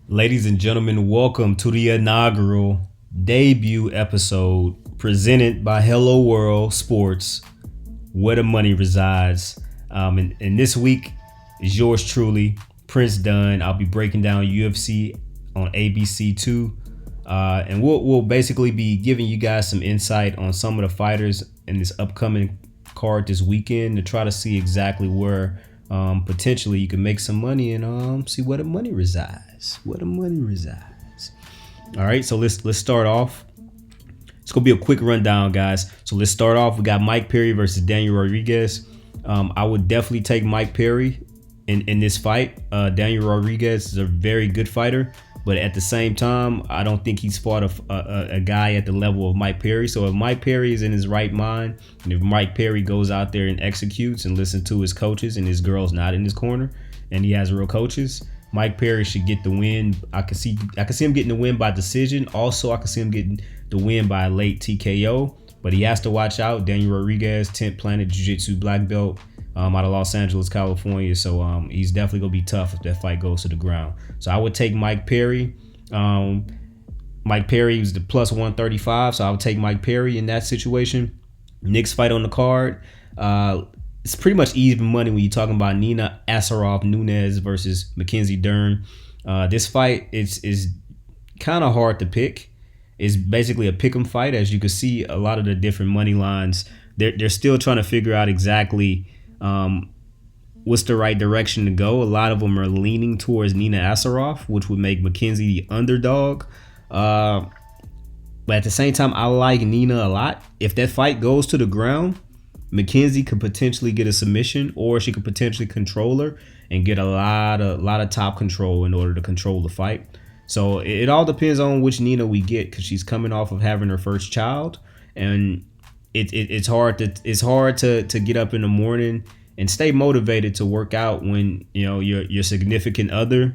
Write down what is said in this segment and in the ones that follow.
Ladies and gentlemen, welcome to the inaugural debut episode presented by Hello World Sports, where the money resides. And this week is yours truly, Prince Dunn. I'll be breaking down UFC on ABC2. And we'll basically be giving you guys some insight on some of the fighters in this upcoming card this weekend to try to see exactly where potentially you can make some money and see where the money resides. Where the money resides. All right, so let's start off. It's gonna be a quick rundown, guys. So let's start off. We got Mike Perry versus Daniel Rodriguez. I would definitely take Mike Perry in this fight. Daniel Rodriguez is a very good fighter, but at the same time, I don't think he's fought a guy at the level of Mike Perry. So if Mike Perry is in his right mind, and if Mike Perry goes out there and executes and listens to his coaches, and his girl's not in his corner, and he has real coaches, Mike Perry should get the win. I can see him getting the win by decision. Also, I can see him getting the win by a late TKO. But he has to watch out. Daniel Rodriguez, 10th Planet Jiu-Jitsu black belt out of Los Angeles, California. So he's definitely going to be tough if that fight goes to the ground. So I would take Mike Perry. Mike Perry was the plus 135. So I would take Mike Perry in that situation. Next fight on the card. It's pretty much even money when you're talking about Nina Asarov Nunez versus Mackenzie Dern. This fight is kind of hard to pick. It's basically a pick'em fight. As you can see, a lot of the different money lines, they're still trying to figure out exactly what's the right direction to go. A lot of them are leaning towards Nina Asarov, which would make Mackenzie the underdog. But at the same time, I like Nina a lot. If that fight goes to the ground, Mackenzie could potentially get a submission, or she could potentially control her and get a lot of top control in order to control the fight. So it all depends on which Nina we get, because she's coming off of having her first child, and it's hard to get up in the morning and stay motivated to work out when your significant other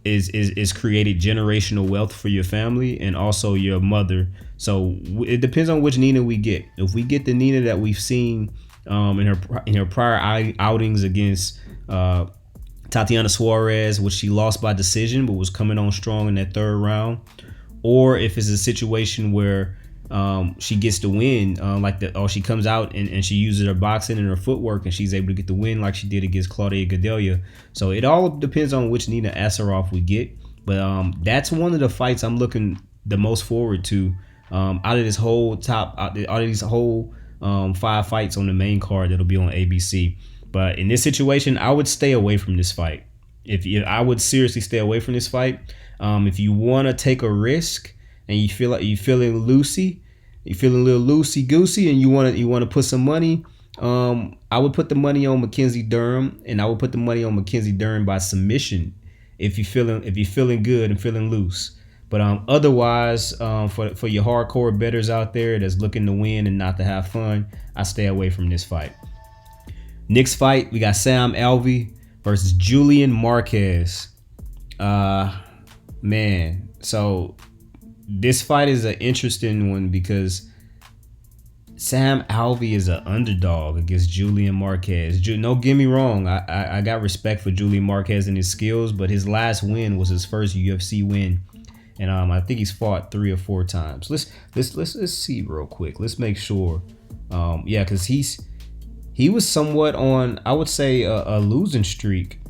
is created generational wealth for your family and also your mother. So it depends on which Nina we get. If we get the Nina that we've seen in her prior outings against Tatiana Suarez, which she lost by decision but was coming on strong in that third round, or if it's a situation where she gets the win, or she comes out and she uses her boxing and her footwork and she's able to get the win like she did against Claudia Gadelha. So it all depends on which Nina Asarov we get. But that's one of the fights I'm looking the most forward to out of these whole 5 fights on the main card that'll be on ABC. But in this situation, I would stay away from this fight. I would seriously stay away from this fight. If you want to take a risk and you feel like you're feeling a little loosey goosey, and you want to put some money, I would put the money on Mackenzie Dern, and I would put the money on Mackenzie Dern by submission. If you're feeling good and feeling loose. But otherwise, for your hardcore bettors out there that's looking to win and not to have fun, I stay away from this fight. Next fight, we got Sam Alvey versus Julian Marquez. Man, so this fight is an interesting one because Sam Alvey is an underdog against Julian Marquez. Don't get me wrong, I got respect for Julian Marquez and his skills, but his last win was his first UFC win, and I think he's fought 3 or 4 times. Let's see real quick. Let's make sure. Because he was somewhat on, I would say, a losing streak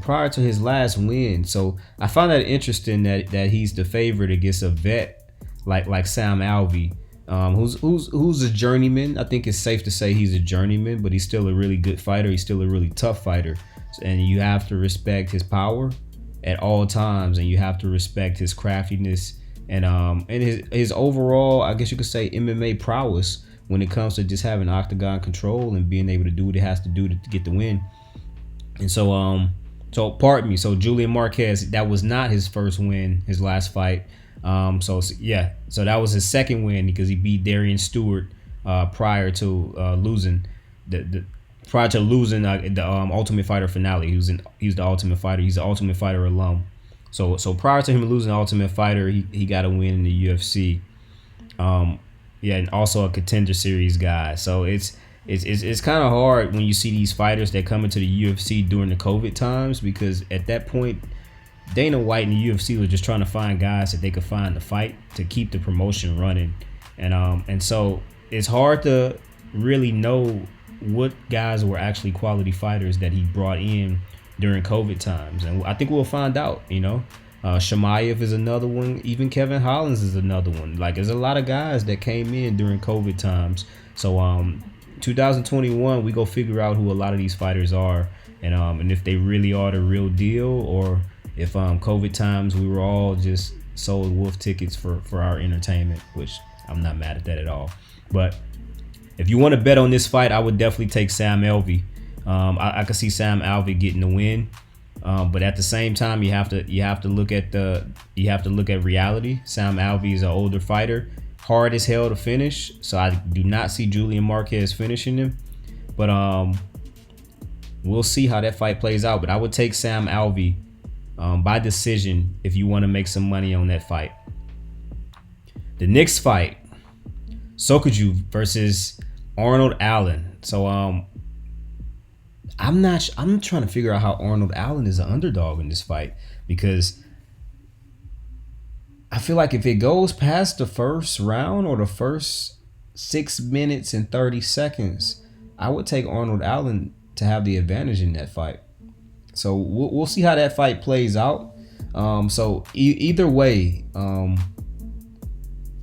prior to his last win. So I find that interesting that he's the favorite against a vet like Sam Alvey, who's a journeyman. I think it's safe to say he's a journeyman, but he's still a really good fighter. He's still a really tough fighter, and you have to respect his power at all times, and you have to respect his craftiness and his overall, I guess you could say, MMA prowess when it comes to just having octagon control and being able to do what it has to do to get the win. And so pardon me. So Julian Marquez, that was not his first win, his last fight. So that was his second win because he beat Darian Stewart prior to losing the Ultimate Fighter finale. He was the Ultimate Fighter. He's the Ultimate Fighter alum. So prior to him losing the Ultimate Fighter, he got a win in the UFC. And also a Contender Series guy. So it's kind of hard when you see these fighters that come into the UFC during the COVID times, because at that point Dana White and the UFC was just trying to find guys that they could find to fight to keep the promotion running, and so it's hard to really know what guys were actually quality fighters that he brought in during COVID times, and I think we'll find out. Shamaev is another one. Even Kevin Holland is another one. Like, there's a lot of guys that came in during COVID times. So 2021, we go figure out who a lot of these fighters are, and if they really are the real deal, or if COVID times we were all just sold wolf tickets for our entertainment, which I'm not mad at that at all. But if you want to bet on this fight, I would definitely take Sam Alvey. I could see Sam Alvey getting the win. But at the same time, you have to look at reality. Sam Alvey is an older fighter, hard as hell to finish. So I do not see Julian Marquez finishing him. But we'll see how that fight plays out. But I would take Sam Alvey by decision if you want to make some money on that fight. The next fight, Sokoudjou versus Arnold Allen. So I'm trying to figure out how Arnold Allen is an underdog in this fight, because I feel like if it goes past the first round or the first 6 minutes and 30 seconds, I would take Arnold Allen to have the advantage in that fight. So we'll see how that fight plays out. So either way, I'm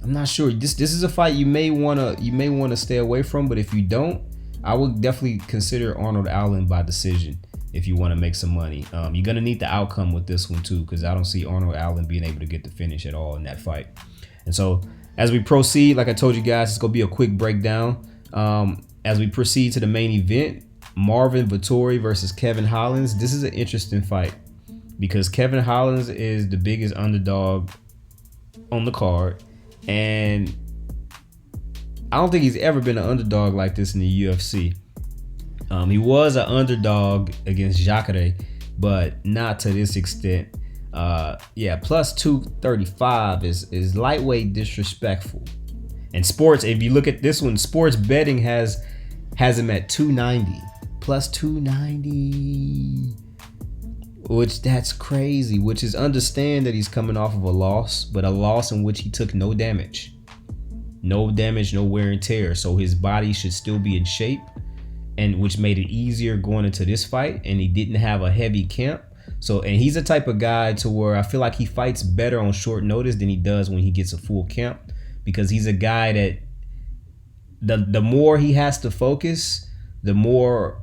not sure. This is a fight you may wanna stay away from, but if you don't, I would definitely consider Arnold Allen by decision if you want to make some money. You're going to need the outcome with this one too, because I don't see Arnold Allen being able to get the finish at all in that fight. And so as we proceed, like I told you guys, it's going to be a quick breakdown. As we proceed to the main event, Marvin Vettori versus Kevin Holland. This is an interesting fight because Kevin Holland is the biggest underdog on the card, and I don't think he's ever been an underdog like this in the UFC. He was an underdog against Jacare, but not to this extent. Plus 235 is lightweight disrespectful. And sports, if you look at this one, sports betting has him at 290, plus 290, which that's crazy. Which is, understand that he's coming off of a loss, but a loss in which he took no damage. No damage, no wear and tear. So his body should still be in shape, and which made it easier going into this fight. And he didn't have a heavy camp. So, and he's the type of guy to where I feel like he fights better on short notice than he does when he gets a full camp, because he's a guy that the more he has to focus, the more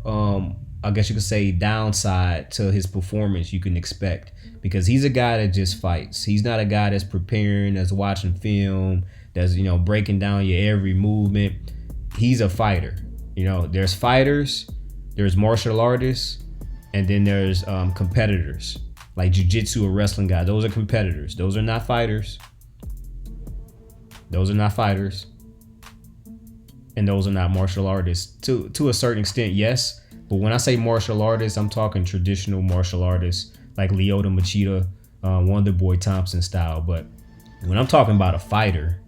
I guess you could say downside to his performance you can expect, because he's a guy that just fights. He's not a guy that's preparing, that's watching film, that's breaking down your every movement. He's a fighter. There's fighters, there's martial artists, and then there's competitors like jiu-jitsu or wrestling guys. Those are competitors. Those are not fighters. And those are not martial artists. To a certain extent, yes. But when I say martial artists, I'm talking traditional martial artists like Lyoto Machida, Wonderboy Thompson style. But when I'm talking about a fighter,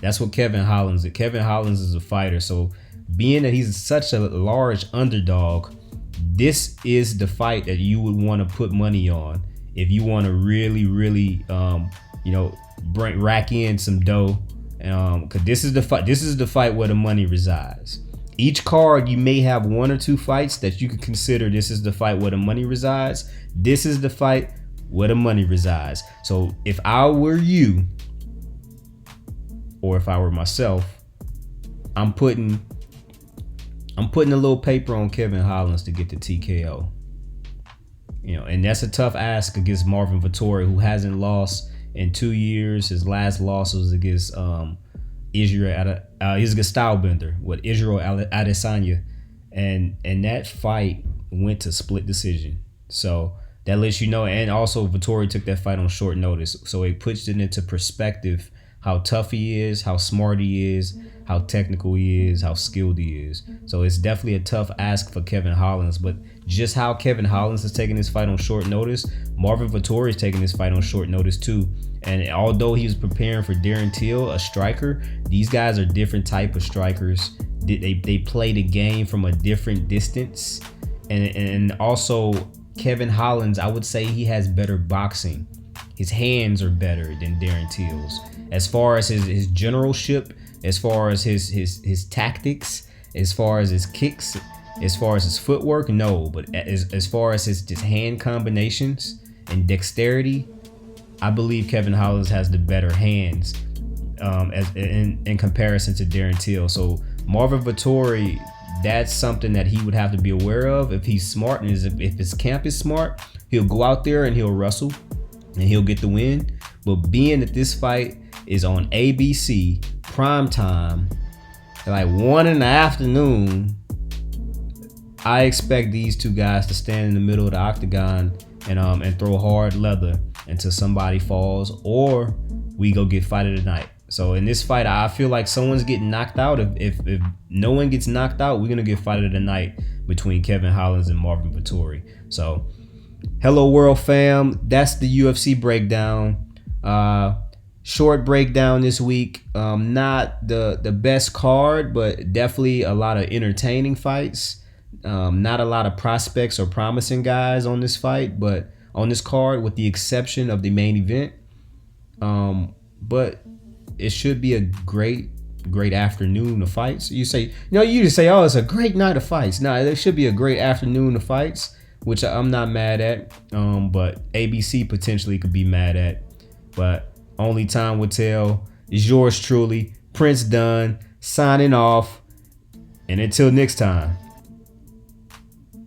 that's what Kevin Holland is. Kevin Holland is a fighter. So being that he's such a large underdog, this is the fight that you would want to put money on if you want to really, really, rack in some dough. Because this is the fight. This is the fight where the money resides. Each card, you may have one or two fights that you could consider this is the fight where the money resides. This is the fight where the money resides. So if I were you, or if I were myself, I'm putting a little paper on Kevin Holland to get the TKO. And that's a tough ask against Marvin Vettori, who hasn't lost in 2 years. His last loss was against Israel. He's against Stylebender with Israel Adesanya, and that fight went to split decision. So that lets you know. And also Vettori took that fight on short notice, so it puts it into perspective how tough he is, how smart he is, how technical he is, how skilled he is. So it's definitely a tough ask for Kevin Holland. But just how Kevin Holland is taking this fight on short notice, Marvin Vettori is taking this fight on short notice too. And although he was preparing for Darren Till, a striker, these guys are different type of strikers. They play the game from a different distance. And also Kevin Holland, I would say he has better boxing. His hands are better than Darren Till's. As far as his generalship, as far as his tactics, as far as his kicks, as far as his footwork, no. But as far as his hand combinations and dexterity, I believe Kevin Holland has the better hands in comparison to Darren Till. So Marvin Vettori, that's something that he would have to be aware of if he's smart, and if his camp is smart, he'll go out there and he'll wrestle and he'll get the win. But being that this fight is on ABC prime time, like 1 in the afternoon, I expect these two guys to stand in the middle of the octagon and throw hard leather until somebody falls or we go get fight of the night. So in this fight, I feel like someone's getting knocked out. If no one gets knocked out, we're gonna get fight of the night between Kevin Holland and Marvin Vettori. So, hello world fam, that's the UFC breakdown. Short breakdown this week. Not the best card, but definitely a lot of entertaining fights. Not a lot of prospects or promising guys on this fight, but on this card, with the exception of the main event. But it should be a great afternoon of fights. You just say, oh, it's a great night of fights. No, there should be a great afternoon of fights, which I'm not mad at. But ABC potentially could be mad at. But only time will tell. It's yours truly, Prince Dunn, signing off. And until next time,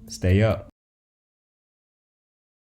stay up.